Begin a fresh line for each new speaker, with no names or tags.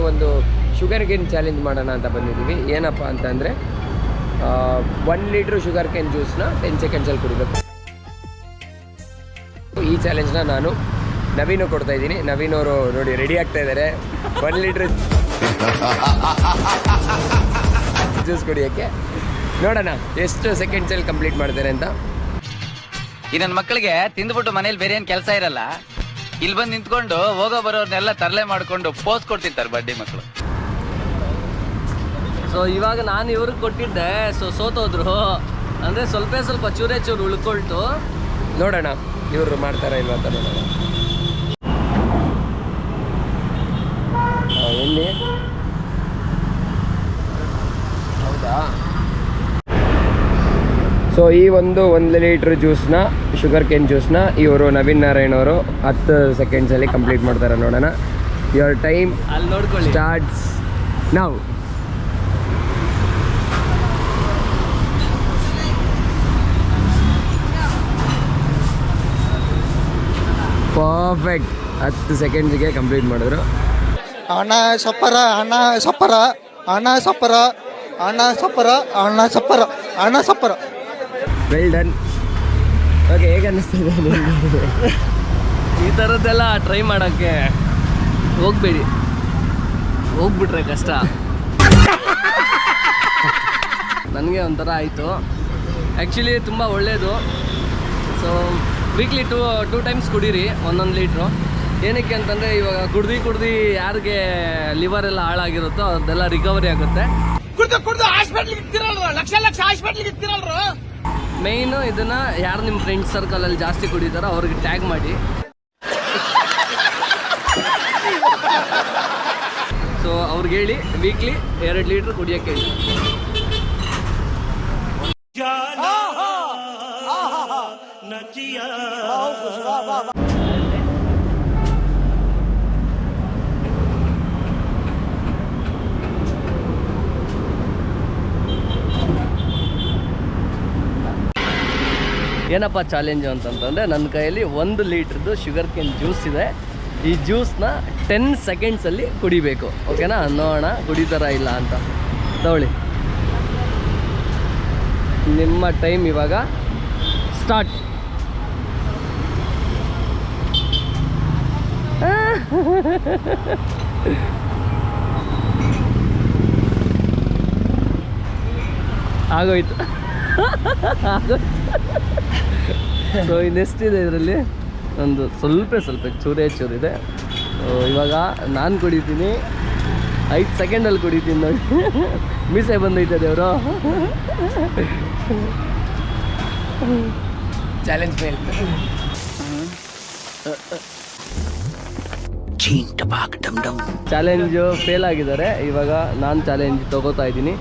ಒಂದು sugar cane challenge ಮಾಡೋಣ ಅಂತ ಬಂದಿದ್ದೀವಿ. ಏನಪ್ಪ ಅಂತಂದರೆ 1 ಲೀಟ್ರ್ ಶುಗರ್ ಕೇನ್ ಜ್ಯೂಸ್ನ 10 ಸೆಕೆಂಡ್ಸಲ್ಲಿ ಕುಡಿಬೇಕು. ಈ ಚಾಲೆಂಜ್ನ ನಾನು ನವೀನು ಕೊಡ್ತಾ ಇದ್ದೀನಿ. ನವೀನ್ ಅವರು ನೋಡಿ ರೆಡಿ ಆಗ್ತಾ ಇದ್ದಾರೆ 1 ಲೀಟ್ರ್ ಜ್ಯೂಸ್ ಕುಡಿಯೋಕ್ಕೆ. ನೋಡೋಣ ಎಷ್ಟು ಸೆಕೆಂಡ್ಸಲ್ಲಿ ಕಂಪ್ಲೀಟ್ ಮಾಡ್ತಾರೆ ಅಂತ.
ಈ ನನ್ನ ಮಕ್ಕಳಿಗೆ ತಿಂದ್ಬಿಟ್ಟು ಮನೇಲಿ ಬೇರೆ ಏನು ಕೆಲಸ ಇರಲ್ಲ, ಇಲ್ಲಿ ಬಂದು ನಿಂತ್ಕೊಂಡು ಹೋಗೋ ಬರೋರ್ನೆಲ್ಲ ತರಲೆ ಮಾಡ್ಕೊಂಡು ಪೋಸ್ ಕೊಡ್ತಿರ್ತಾರೆ ಬಡ್ಡಿ ಮಕ್ಕಳು.
ಸೊ ಇವಾಗ ನಾನು ಇವ್ರಿಗೆ ಕೊಟ್ಟಿದ್ದೆ, ಸೋತೋದ್ರು. ಅಂದರೆ ಸ್ವಲ್ಪ ಚೂರೇ ಚೂರು ಉಳ್ಕೊಳ್ತು.
ನೋಡೋಣ ಇವರು ಮಾಡ್ತಾರ ಇಲ್ವಾ ಅಂತ ನೋಡೋಣ. ಎಲ್ಲಿ ಹೌದಾ? ಸೊ ಈ 1 ಲೀಟ್ರ್ ಜ್ಯೂಸ್ನ ಶುಗರ್ ಕೇನ್ ಜ್ಯೂಸ್ನ ಇವರು ನವೀನ್ ನಾರಾಯಣ್ ಅವರು 10 ಸೆಕೆಂಡ್ಸಲ್ಲಿ ಕಂಪ್ಲೀಟ್ ಮಾಡ್ತಾರೆ. ನೋಡೋಣ. ಯುವರ್ ಟೈಮ್
ಅಲ್ಲಿ ನೋಡ್ಕೊಳ್ಳಿ
ಸ್ಟಾರ್ಟ್ಸ್ ನೌ. ಪರ್ಫೆಕ್ಟ್ 10 ಸೆಕೆಂಡ್ಸ್ಗೆ ಕಂಪ್ಲೀಟ್ ಮಾಡಿದ್ರು.
ಅಣ್ಣ ಸಪ್ಪರ ಅಣ್ಣ ಸಪ್ಪರ ಅಣ್ಣ ಸಪ್ಪರ ಅಣ್ಣ ಸಪ್ಪರ ಅಣ್ಣ ಸಪ್ಪರ ಅಣ್ಣ ಸಪ್ಪರ.
Well done. ಓಕೆ, ಹೇಗೆ ಅನ್ನಿಸ್ತಿದೆ ನಿಮಗೆ?
ಈ ಥರದ್ದೆಲ್ಲ ಟ್ರೈ ಮಾಡೋಕ್ಕೆ ಹೋಗ್ಬೇಡಿ, ಹೋಗ್ಬಿಟ್ರೆ ಕಷ್ಟ. ನನಗೆ ಒಂಥರ ಆಯಿತು. ಆ್ಯಕ್ಚುಲಿ ತುಂಬ ಒಳ್ಳೆಯದು. ಸೊ ವೀಕ್ಲಿ ಟೂ ಟೈಮ್ಸ್ ಕುಡೀರಿ 1 ಲೀಟ್ರು. ಏನಕ್ಕೆ ಅಂತಂದರೆ ಇವಾಗ ಕುಡ್ದು ಯಾರಿಗೆ ಲಿವರ್ ಎಲ್ಲ ಹಾಳಾಗಿರುತ್ತೋ ಅದೆಲ್ಲ ರಿಕವರಿ ಆಗುತ್ತೆ. ಮೇಯ್ನು ಇದನ್ನು ಯಾರು ನಿಮ್ಮ ಫ್ರೆಂಡ್ಸ್ ಸರ್ಕಲಲ್ಲಿ ಜಾಸ್ತಿ ಕುಡಿತಾರೋ ಅವ್ರಿಗೆ ಟ್ಯಾಗ್ ಮಾಡಿ. ಸೊ ಅವ್ರಿಗೆ ಹೇಳಿ ವೀಕ್ಲಿ 2 ಲೀಟ್ರ್ ಕುಡಿಯೋಕ್ಕೆ ಹೇಳಿ. ಏನಪ್ಪ ಚಾಲೆಂಜು ಅಂತಂತಂದರೆ ನನ್ನ ಕೈಯಲ್ಲಿ 1 ಲೀಟ್ರದ್ದು ಶುಗರ್ ಕೇನ್ ಜ್ಯೂಸ್ ಇದೆ. ಈ ಜ್ಯೂಸ್ನ 10 ಸೆಕೆಂಡ್ಸಲ್ಲಿ ಕುಡಿಬೇಕು. ಓಕೆನಾ? ನೋಡೋಣ ಕುಡಿತಾರ ಇಲ್ಲ ಅಂತ. ತಗೊಳ್ಳಿ, ನಿಮ್ಮ ಟೈಮ್ ಇವಾಗ ಸ್ಟಾರ್ಟ್. ಆಗೋಯ್ತು. ಸೊ ಇನ್ನೆಷ್ಟಿದೆ ಇದರಲ್ಲಿ? ಒಂದು ಸ್ವಲ್ಪ ಚೂರಿದೆ. ಇವಾಗ ನಾನು ಕುಡಿತೀನಿ, 5 ಸೆಕೆಂಡಲ್ಲಿ ಕುಡಿತೀನಿ ನೋಡಿ. ಮೀಸೆ ಬಂದೈತೆ ದೇವರು.
Challenge fail.
ಚಾಲೆಂಜು ಫೇಲ್ ಆಗಿದ್ದಾರೆ. ಇವಾಗ ನಾನು ಚಾಲೆಂಜ್ ತಗೋತಾ ಇದ್ದೀನಿ.